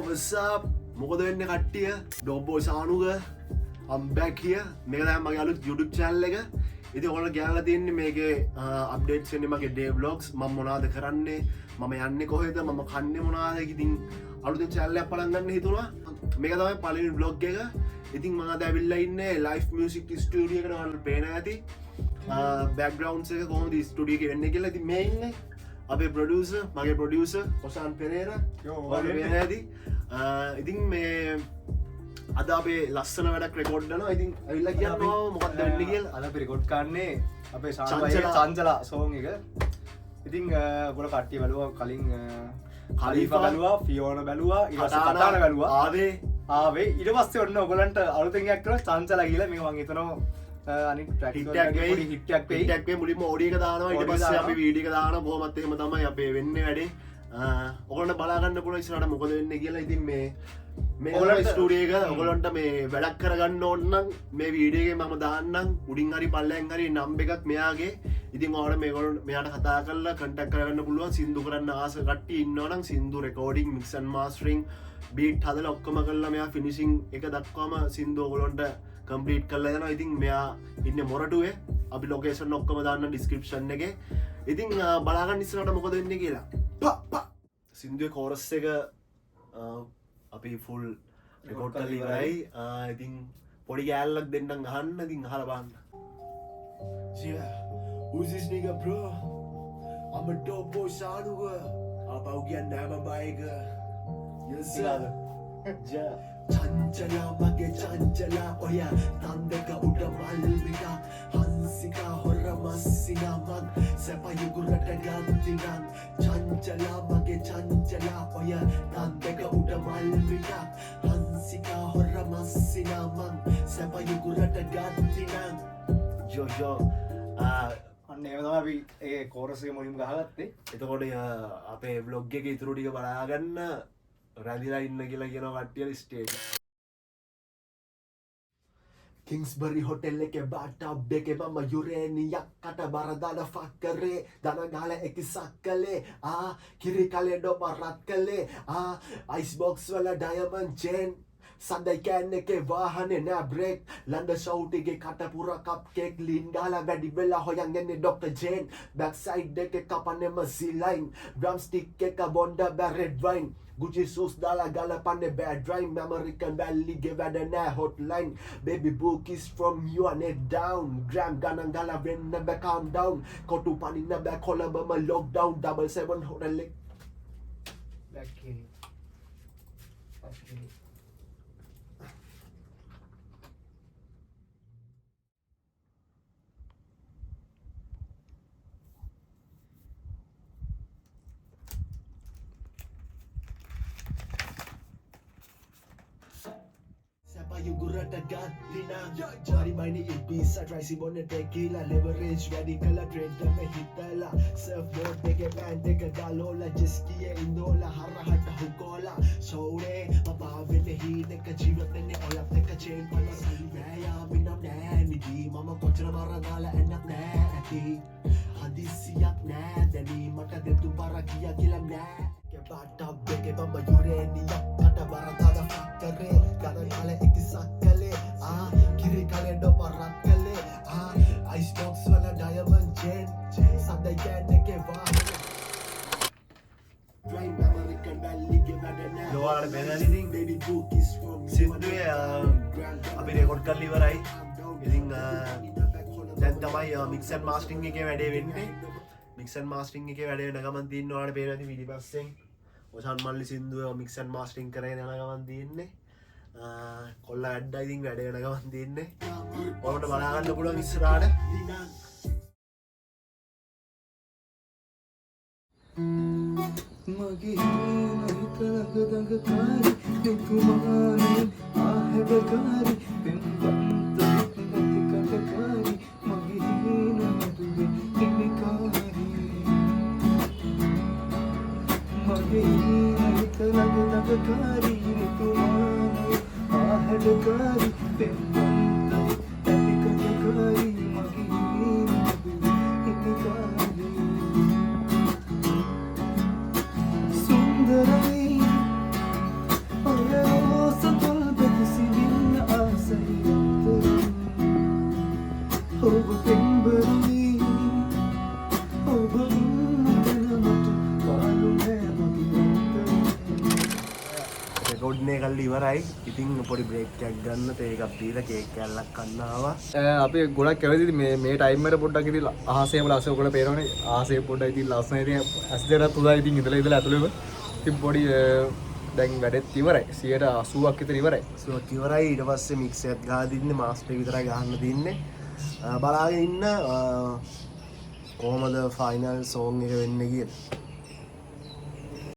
what's up? මොකද වෙන්නේ කට්ටිය? ඩොබ්බෝ සානුග I'm back here. මේක තමයි මගේ අලුත් YouTube channel එක. ඉතින් ඔයාලා ගෑනලා තියෙන්නේ මේකේ updates එන්නේ මගේ day vlogs. මම මොනවද කරන්නේ? මම යන්නේ කොහෙද? මම කන්නේ මොනවද? ඉතින් අලුතෙන් channel එකක් පටන් ගන්න හිතුණා. මේක තමයි පළවෙනි vlog එක. ඉතින් මම අද ඇවිල්ලා ඉන්නේ live music studio එකට ඔයාලට පේන ඇති. backgrounds එක කොහොමද studio එකේ වෙන්නේ කියලා. ඉතින් මේ ඉන්නේ අපේ producer, මගේ producer ඔසාන් පෙරේරා. ඔයාලට පේන ඇති. ඉතින් මේ අද අපේ ලස්සන වැඩක් රෙකෝඩ් කරනවා. ඉතින් ඇවිල්ලා කියනවා මොකක්ද වෙන්නේ කියලා. අද අපි රෙකෝඩ් කරන්නේ අපේ චංචලා සෝන් එක. ඉතින් ඔයගොල්ලෝ කට්ටිය බලුවා කලින් khalifa බලුවා, ෆියෝනා බලුවා, කතාන බලුවා. ආවේ ඊට පස්සේ ඔන්න ඔයගලන්ට අලුතෙන් එකක් කරලා චංචලා කියලා මේක මම හිතනවා අනිත් ට්‍රැක් හිට් එකක් වෙයි. මුලින්ම ඔඩියෝ එක දානවා. ඊට පස්සේ අපි වීඩියෝ එක දානවා. බොහොමත් එහෙම තමයි අපේ වෙන්නේ වැඩේ. ඔයගොල්ලන්ට බලා ගන්න පුළුවන් ඉස්සරහට මොකද වෙන්නේ කියලා. ඉතින් මේ ඔයගොල්ලන්ට ස්ටුඩියෝ එක ඔයගොල්ලන්ට මේ වැඩක් කරගන්න ඕන නම් මේ වීඩියෝ එකේ මම දාන්නම් උඩින් හරි පල්ලෙන් හරි නම්බර් එකක් මෙයාගේ. ඉතින් ඔයාලට මේගොල්ලෝ මෙයාට කතා කරලා කන්ටැක්ට් කරගන්න පුළුවන්. සින්දු කරන්න ආස කට්ටිය ඉන්නවා නම් සින්දු රෙකෝඩින්, මික්ස් ඇන්ඩ් මාස්ටරින්, බීට් හදලා ඔක්කොම කරලා මෙයා ෆිනිෂින් එක දක්වාම සින්දු ඔයගොල්ලන්ට කම්ප්ලීට් කරලා දෙනවා. ඉතින් මෙයා ඉන්නේ මොරටුවේ. අපි ලොකේෂන් ඔක්කොම දාන්න ඩිස්ක්‍රිප්ෂන් එකේ. ඉතින් බලා ගන්න ඉස්සරහට මොකද වෙන්නේ කියලා. සින්දුවේ කෝරස් එක අපි ෆුල් රෙකෝඩ් කරලා ඉවරයි. ඉතින් පොඩි ගෑල්ලක් දෙන්නම් අහන්න. ඉතින් අහලා බලන්න. Yeah, who's this nigga bro? I'm a dope boy Sanuga. About getting down my bike. Yes sir. Ja. චංචලා මගේ චංචලා ඔය තන්දක උඩ මල් විකක් හංසිකා හොර මස්සිනා මන් සැපයුගුරට ගන්තිනම් චංචලා මගේ චංචලා ඔය තන්දක උඩ මල් විකක් හංසිකා හොර මස්සිනා මන් සැපයුගුරට ගන්තිනම් යෝ අන්න එහෙම තමයි අපි ඒ කෝරස් එක මුලින්ම ගහගත්තේ. එතකොට අපේ vlog එකේ ඉතුරු ටික බලා ගන්න රැඳිලා ඉන්න කියලා කියනවා කට්ටිය ස්ටේජ්. කිංස්බරි හොටෙල් එකේ බාටබ් එකේ මම යුරේනියක් කට බර දාලා ෆක් කරේ දන ගාලා එකිසක් කළේ කිරි කලේ ඩොබ රත් කළේ අයිස් බොක්ස් වල ඩයමන්ඩ් චේන් සඳයි කෑන් එකේ වාහනේ නෑ බ්‍රේක් ලන්ඩ ෂවුටිගේ කටපුර කප් කේක් ලීන් ගාලා වැඩි වෙලා හොයන් යන්නේ ඩොක්ටර් ජේන් බෑක් සයිඩ් එකේ කපන්නේ මසි ලයින් ඩ්‍රම් ස්ටික් එක බොන්ඩ බැරෙඩ් වයින් Gucci shoes dollar galapane bad drive American Valley give at an hotline baby book is from you and it down gram gun gala when never calm down kotu pani never kolaba lockdown 77 hotel okay. යුගුරට ගත්තිනම් ජාරි Hermione ඉබිසා ට්‍රයිසි බොන්න ටෙකිලා ලෙවරේජ් වැඩි කලා ට්‍රේඩ්ම හිතලා surf board එකේ band එක ගලෝලා ජෙස්කියේ ඉඳෝලා හරහට හුකෝලා ෂෝරේ මපාවෙන්න හීන එක ජීවිතෙන්නේ ඔයත් එක්ක චේන් පල සල්වෑයා මිනම් නෑ නිදී මම කොච්චර බර දාලා එන්නත් නෑ ඇති හදිසියක් නෑ දැනීමට දෙතු බර කියා කියලා නෑ කෙබාටබ් එකේ මම යුරේනියක් කට බර දාලා ෆක් කරේ ගන කාලේ එකිසක් කළේ කිරි කාලේ ඩොබ රත් කළේ අයිස් බොක්ස් වල ඩයමන්ඩ් චේන් සඳයි කෑන් එකේ වාහනේ drive American Valley give at an ලෝවාට බෙනලින් baby book is from සින්දුවේ අපි රෙකෝඩ් කරලා ඉවරයි. ඉතින් දැන් තමයි මික්ස් ඇන්ඩ් මාස්ටරින් එකේ වැඩේ වෙන්නේ. මික්ස් ඇන්ඩ් මාස්ටරින් එකේ වැඩේ වෙන ගමන් තියෙන ඔයාලට පේනවා ඉතින් පිටිපස්සෙන් ඔසන් මල්ලි සින්දුව මික්ස් ඇන්ඩ් මාස්ටරින් කරගෙන යන ගමන් තියෙන්නේ. කොල්ලා ඇඩ්ඩා ඉතින් වැඩ වෙන ගමන් තියෙන්නේ. ඔයාලට බලා ගන්න පුළුවන් ඉස්සරහට. මගේ හිත ළඟ දඟකාරි නිකුමාරි ආහෙබකාරි පෙම්බන්ත නැති කටකාරි මගේ නමදුවේ හිමිකාරි මගේ හිත ළඟ දඟකාරි නිකුමාරි ආහෙබකාරි පෙම්බන්ත නැති කටකාරි මගේ නමදුවේ හිමිකාරි එඩිටින්නේ කල්ල ඉවරයි ඉතින් පොඩි බ්‍රේක්යක් ගන්න තේකක් දීලා කේක් කැල්ලක් කන්නාවා අපි ගොඩක් කැවති මේ ටයිමට පොඩ්ඩක් ඉති ආසේම ලස්ස කොට පේරනේ ආසේ පොඩ්ඩ ඉති ලස්සන ඇස්දර තුදා ඉතින් ඉදල ඉදල ඇතුළම තින් පොඩි දැන් වැඩෙත් ඉවරයි 80ක් විතර ඉවරයි සුවක් ඉවරයි ඊට පස්සේ මික්සර් ගහදින්න මාස්ටර් විතරයි ගහන්න දින්නේ බලාගෙන ඉන්න කොහමද ෆයිනල් සෝන් එක වෙන්නේ කියලා